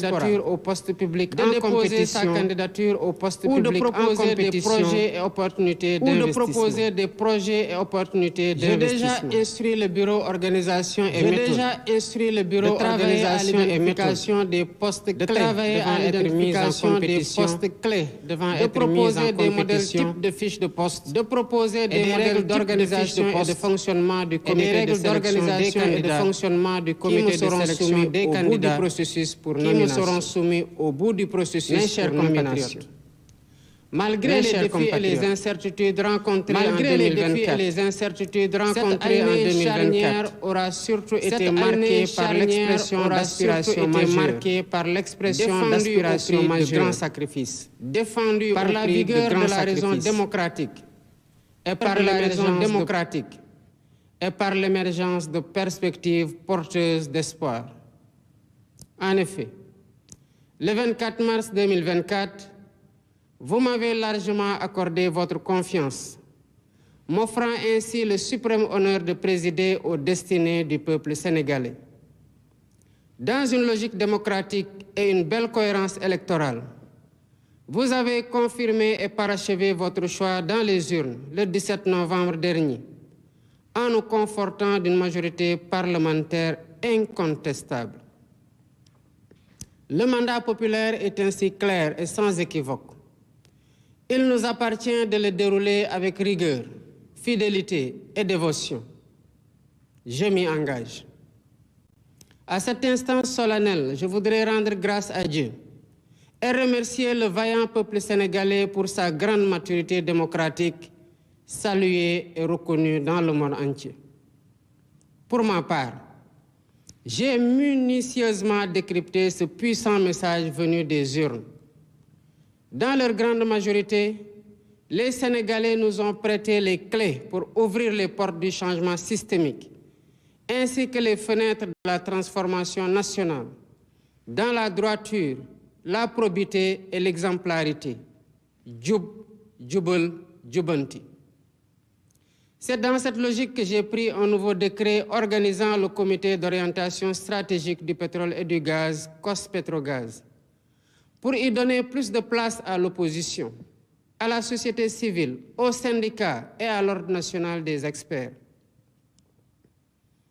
candidature au poste public de déposer sa candidature au poste public en compétition ou de proposer des projets et opportunités d'investissement. J'ai déjà instruit le bureau organisation et méthode de travailler à l'identification des postes clés devant être mis en compétition, de proposer des modèles types de fiches de poste, de proposer des modèles d'organisation et de fonctionnement du comité de sélection des candidats qui me seront soumis des candidats qui seront soumis au bout du processus pour nomination. Malgré les défis et les incertitudes rencontrées en 2024, cette année charnière aura surtout été marquée par l'expression d'aspiration majeure, de grands sacrifices, défendue par la vigueur de la raison démocratique et par la raison démocratique et par l'émergence de perspectives porteuses d'espoir. En effet, le 24 mars 2024, vous m'avez largement accordé votre confiance, m'offrant ainsi le suprême honneur de présider aux destinées du peuple sénégalais. Dans une logique démocratique et une belle cohérence électorale, vous avez confirmé et parachevé votre choix dans les urnes le 17 novembre dernier, en nous confortant d'une majorité parlementaire incontestable. Le mandat populaire est ainsi clair et sans équivoque. Il nous appartient de le dérouler avec rigueur, fidélité et dévotion. Je m'y engage. À cet instant solennel, je voudrais rendre grâce à Dieu et remercier le vaillant peuple sénégalais pour sa grande maturité démocratique, saluée et reconnue dans le monde entier. Pour ma part, j'ai minutieusement décrypté ce puissant message venu des urnes. Dans leur grande majorité, les Sénégalais nous ont prêté les clés pour ouvrir les portes du changement systémique, ainsi que les fenêtres de la transformation nationale, dans la droiture, la probité et l'exemplarité. Djub, djubal, djubanti. C'est dans cette logique que j'ai pris un nouveau décret organisant le comité d'orientation stratégique du pétrole et du gaz, COS-Pétrogaz, pour y donner plus de place à l'opposition, à la société civile, aux syndicats et à l'ordre national des experts.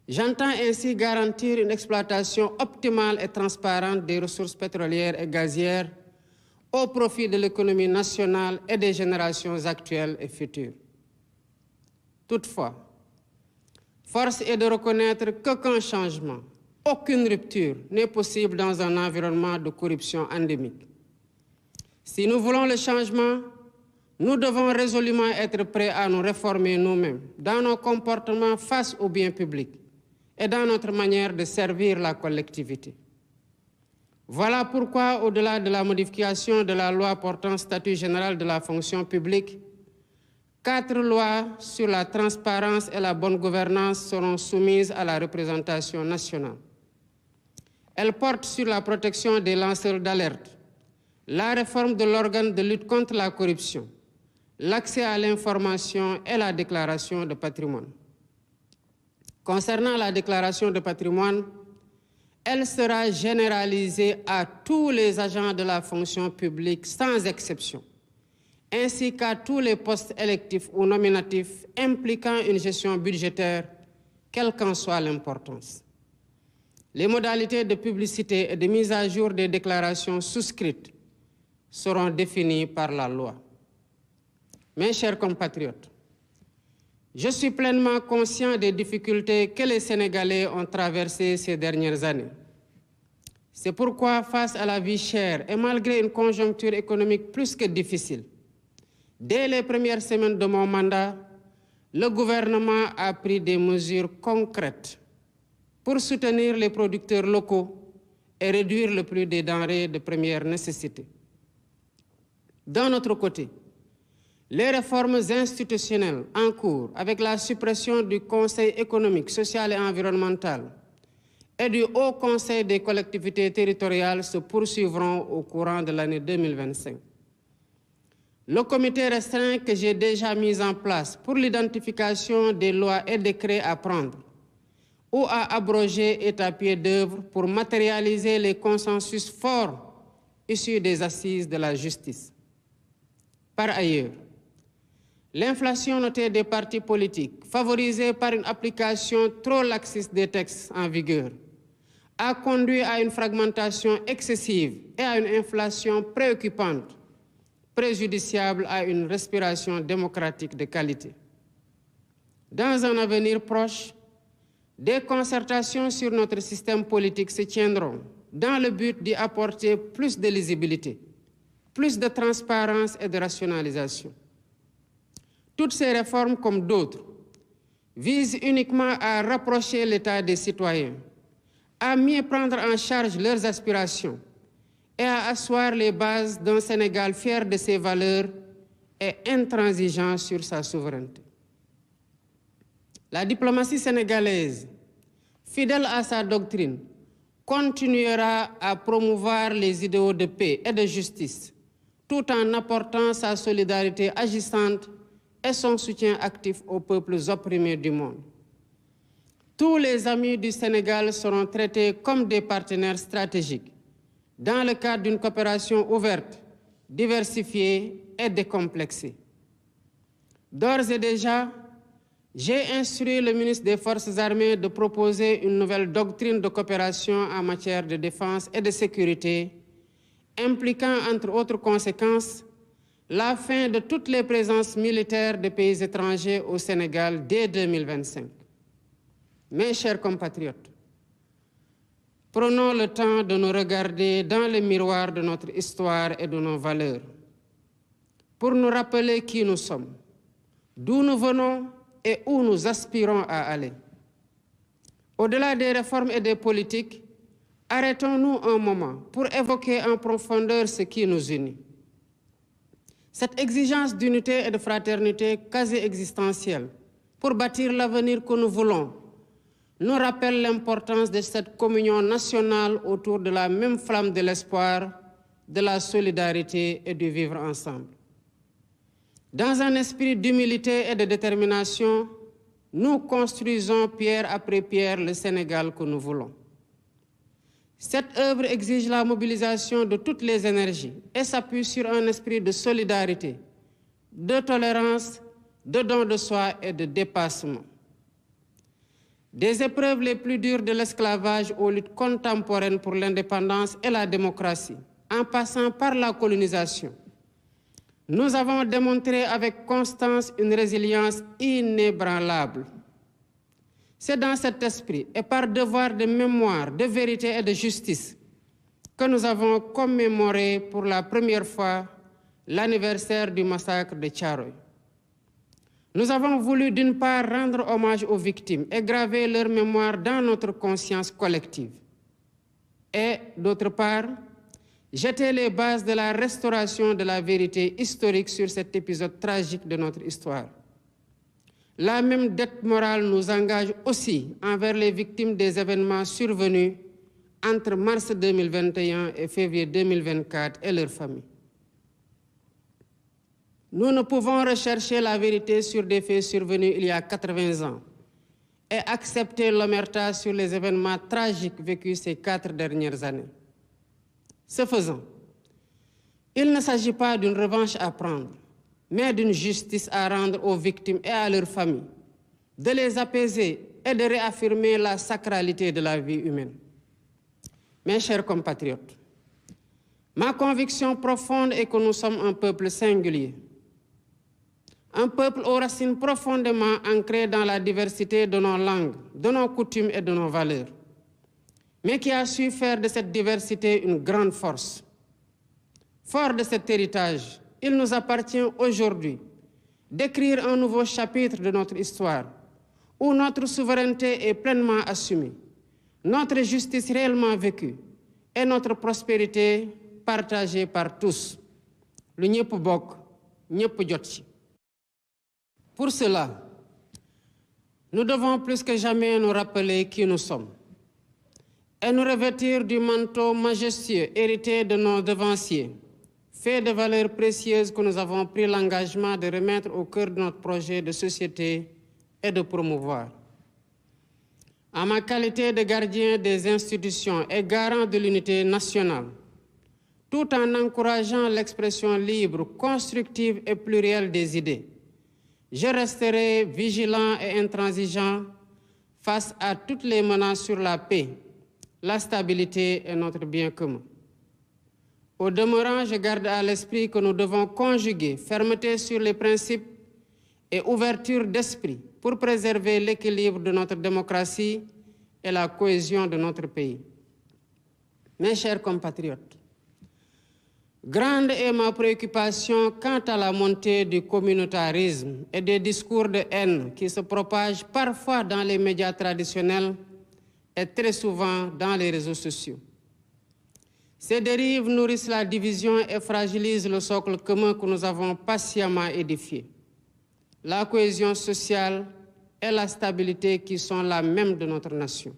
J'entends ainsi garantir une exploitation optimale et transparente des ressources pétrolières et gazières au profit de l'économie nationale et des générations actuelles et futures. Toutefois, force est de reconnaître qu'aucun changement, aucune rupture n'est possible dans un environnement de corruption endémique. Si nous voulons le changement, nous devons résolument être prêts à nous réformer nous-mêmes dans nos comportements face au bien public et dans notre manière de servir la collectivité. Voilà pourquoi, au-delà de la modification de la loi portant statut général de la fonction publique, 4 lois sur la transparence et la bonne gouvernance seront soumises à la représentation nationale. Elles portent sur la protection des lanceurs d'alerte, la réforme de l'organe de lutte contre la corruption, l'accès à l'information et la déclaration de patrimoine. Concernant la déclaration de patrimoine, elle sera généralisée à tous les agents de la fonction publique sans exception, ainsi qu'à tous les postes électifs ou nominatifs impliquant une gestion budgétaire, quelle qu'en soit l'importance. Les modalités de publicité et de mise à jour des déclarations souscrites seront définies par la loi. Mes chers compatriotes, je suis pleinement conscient des difficultés que les Sénégalais ont traversées ces dernières années. C'est pourquoi, face à la vie chère et malgré une conjoncture économique plus que difficile, dès les premières semaines de mon mandat, le gouvernement a pris des mesures concrètes pour soutenir les producteurs locaux et réduire le prix des denrées de première nécessité. D'un autre côté, les réformes institutionnelles en cours avec la suppression du Conseil économique, social et environnemental et du Haut Conseil des collectivités territoriales se poursuivront au courant de l'année 2025. Le comité restreint que j'ai déjà mis en place pour l'identification des lois et décrets à prendre ou à abroger est à pied d'œuvre pour matérialiser les consensus forts issus des assises de la justice. Par ailleurs, l'inflation notée des partis politiques, favorisée par une application trop laxiste des textes en vigueur, a conduit à une fragmentation excessive et à une inflation préoccupante, préjudiciable à une respiration démocratique de qualité. Dans un avenir proche, des concertations sur notre système politique se tiendront dans le but d'y apporter plus de lisibilité, plus de transparence et de rationalisation. Toutes ces réformes, comme d'autres, visent uniquement à rapprocher l'État des citoyens, à mieux prendre en charge leurs aspirations et à asseoir les bases d'un Sénégal fier de ses valeurs et intransigeant sur sa souveraineté. La diplomatie sénégalaise, fidèle à sa doctrine, continuera à promouvoir les idéaux de paix et de justice, tout en apportant sa solidarité agissante et son soutien actif aux peuples opprimés du monde. Tous les amis du Sénégal seront traités comme des partenaires stratégiques dans le cadre d'une coopération ouverte, diversifiée et décomplexée. D'ores et déjà, j'ai instruit le ministre des Forces armées de proposer une nouvelle doctrine de coopération en matière de défense et de sécurité, impliquant, entre autres conséquences, la fin de toutes les présences militaires de pays étrangers au Sénégal dès 2025. Mes chers compatriotes, prenons le temps de nous regarder dans le miroir de notre histoire et de nos valeurs, pour nous rappeler qui nous sommes, d'où nous venons et où nous aspirons à aller. Au-delà des réformes et des politiques, arrêtons-nous un moment pour évoquer en profondeur ce qui nous unit. Cette exigence d'unité et de fraternité quasi existentielle pour bâtir l'avenir que nous voulons nous rappelle l'importance de cette communion nationale autour de la même flamme de l'espoir, de la solidarité et du vivre ensemble. Dans un esprit d'humilité et de détermination, nous construisons pierre après pierre le Sénégal que nous voulons. Cette œuvre exige la mobilisation de toutes les énergies et s'appuie sur un esprit de solidarité, de tolérance, de don de soi et de dépassement. Des épreuves les plus dures de l'esclavage aux luttes contemporaines pour l'indépendance et la démocratie, en passant par la colonisation, nous avons démontré avec constance une résilience inébranlable. C'est dans cet esprit et par devoir de mémoire, de vérité et de justice que nous avons commémoré pour la première fois l'anniversaire du massacre de Thiaroye. Nous avons voulu d'une part rendre hommage aux victimes et graver leur mémoire dans notre conscience collective. Et d'autre part, jeter les bases de la restauration de la vérité historique sur cet épisode tragique de notre histoire. La même dette morale nous engage aussi envers les victimes des événements survenus entre mars 2021 et février 2024 et leurs familles. Nous ne pouvons rechercher la vérité sur des faits survenus il y a 80 ans et accepter l'omerta sur les événements tragiques vécus ces 4 dernières années. Ce faisant, il ne s'agit pas d'une revanche à prendre, mais d'une justice à rendre aux victimes et à leurs familles, de les apaiser et de réaffirmer la sacralité de la vie humaine. Mes chers compatriotes, ma conviction profonde est que nous sommes un peuple singulier, un peuple aux racines profondément ancrées dans la diversité de nos langues, de nos coutumes et de nos valeurs, mais qui a su faire de cette diversité une grande force. Fort de cet héritage, il nous appartient aujourd'hui d'écrire un nouveau chapitre de notre histoire, où notre souveraineté est pleinement assumée, notre justice réellement vécue et notre prospérité partagée par tous. Lu ñëpp bokk, ñëpp jot ci. Pour cela, nous devons plus que jamais nous rappeler qui nous sommes et nous revêtir du manteau majestueux hérité de nos devanciers, fait de valeurs précieuses que nous avons pris l'engagement de remettre au cœur de notre projet de société et de promouvoir. En ma qualité de gardien des institutions et garant de l'unité nationale, tout en encourageant l'expression libre, constructive et plurielle des idées, je resterai vigilant et intransigeant face à toutes les menaces sur la paix, la stabilité et notre bien commun. Au demeurant, je garde à l'esprit que nous devons conjuguer fermeté sur les principes et ouverture d'esprit pour préserver l'équilibre de notre démocratie et la cohésion de notre pays. Mes chers compatriotes, grande est ma préoccupation quant à la montée du communautarisme et des discours de haine qui se propagent parfois dans les médias traditionnels et très souvent dans les réseaux sociaux. Ces dérives nourrissent la division et fragilisent le socle commun que nous avons patiemment édifié. La cohésion sociale et la stabilité qui sont la même de notre nation.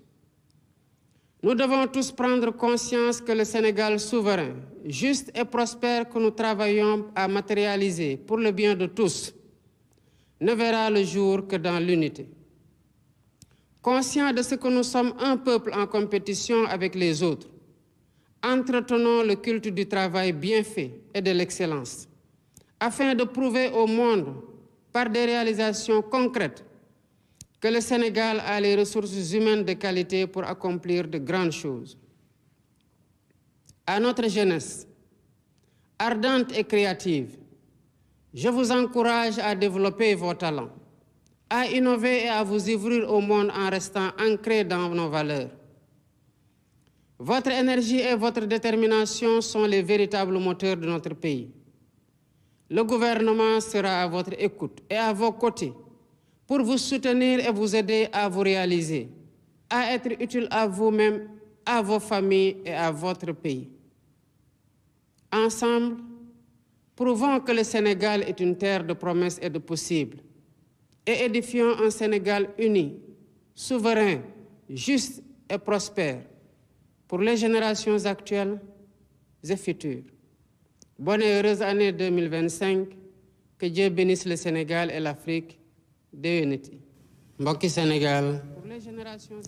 Nous devons tous prendre conscience que le Sénégal souverain, juste et prospère que nous travaillons à matérialiser pour le bien de tous, ne verra le jour que dans l'unité. Conscient de ce que nous sommes un peuple en compétition avec les autres, entretenons le culte du travail bien fait et de l'excellence, afin de prouver au monde, par des réalisations concrètes, que le Sénégal a les ressources humaines de qualité pour accomplir de grandes choses. À notre jeunesse, ardente et créative, je vous encourage à développer vos talents, à innover et à vous ouvrir au monde en restant ancrés dans nos valeurs. Votre énergie et votre détermination sont les véritables moteurs de notre pays. Le gouvernement sera à votre écoute et à vos côtés pour vous soutenir et vous aider à vous réaliser, à être utile à vous-même, à vos familles et à votre pays. Ensemble, prouvons que le Sénégal est une terre de promesses et de possibles et édifions un Sénégal uni, souverain, juste et prospère pour les générations actuelles et futures. Bonne et heureuse année 2025, que Dieu bénisse le Sénégal et l'Afrique. Déwénati mbokki Sénégal. Pour les générations